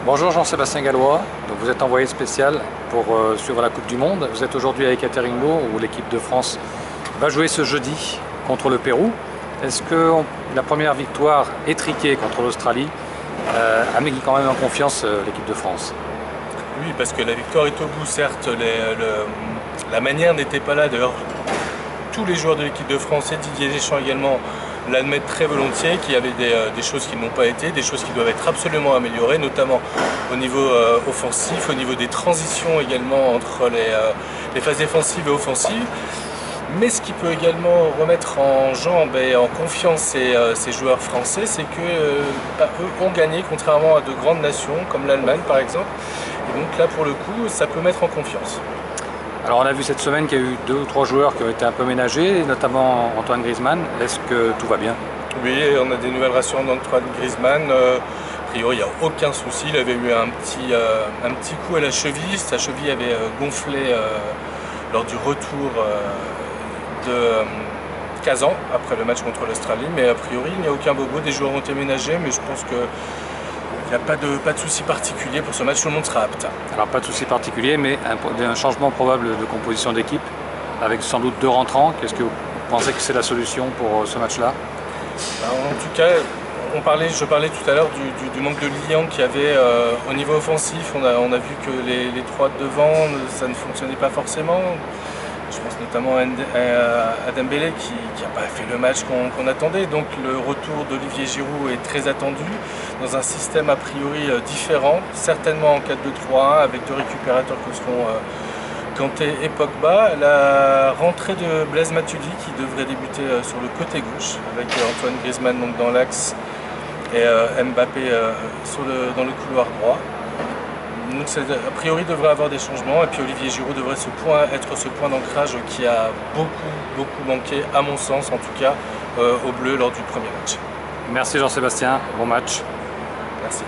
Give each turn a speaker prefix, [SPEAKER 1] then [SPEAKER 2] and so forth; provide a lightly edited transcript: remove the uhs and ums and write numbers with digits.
[SPEAKER 1] Bonjour Jean-Sébastien Gallois, donc vous êtes envoyé spécial pour suivre la Coupe du Monde. Vous êtes aujourd'hui à Ekaterinbourg où l'équipe de France va jouer ce jeudi contre le Pérou. Est-ce que la première victoire étriquée contre l'Australie a mis quand même en confiance l'équipe de France?
[SPEAKER 2] Oui, parce que la victoire est au bout, certes, la manière n'était pas là. D'ailleurs, tous les joueurs de l'équipe de France et Didier Deschamps également l'admettent très volontiers, qu'il y avait des choses qui n'ont pas été, des choses qui doivent être absolument améliorées, notamment au niveau offensif, au niveau des transitions également entre les phases défensives et offensives. Mais ce qui peut également remettre en jambes et en confiance ces joueurs français, c'est qu'eux ont gagné contrairement à de grandes nations comme l'Allemagne par exemple. Et donc là pour le coup, ça peut mettre en confiance.
[SPEAKER 1] Alors on a vu cette semaine qu'il y a eu 2 ou 3 joueurs qui ont été un peu ménagés, notamment Antoine Griezmann. Est-ce que tout va bien?
[SPEAKER 2] Oui, on a des nouvelles rassurantes d'Antoine Griezmann. A priori, il n'y a aucun souci. Il avait eu un petit coup à la cheville. Sa cheville avait gonflé lors du retour de Kazan après le match contre l'Australie. Mais a priori, il n'y a aucun bobo. Des joueurs ont été ménagés, mais je pense que il n'y a pas de souci particulier pour ce match, tout le monde sera apte.
[SPEAKER 1] Alors pas de souci particulier, mais un changement probable de composition d'équipe, avec sans doute 2 rentrants. Qu'est-ce que vous pensez que c'est la solution pour ce match-là?
[SPEAKER 2] En tout cas, je parlais tout à l'heure du manque de liant qu'il y avait au niveau offensif. On a vu que les 3 devant, ça ne fonctionnait pas forcément. Je pense notamment à Dembélé qui n'a pas fait le match qu'on attendait. Donc le retour d'Olivier Giroud est très attendu dans un système a priori différent, certainement en 4-2-3-1 avec 2 récupérateurs que seront Kanté et Pogba. La rentrée de Blaise Matuidi qui devrait débuter sur le côté gauche avec Antoine Griezmann donc dans l'axe et Mbappé dans le couloir droit. Donc a priori devrait avoir des changements et puis Olivier Giroud devrait être ce point d'ancrage qui a beaucoup manqué à mon sens en tout cas au bleu lors du premier match.
[SPEAKER 1] Merci Jean-Sébastien, bon match.
[SPEAKER 2] Merci.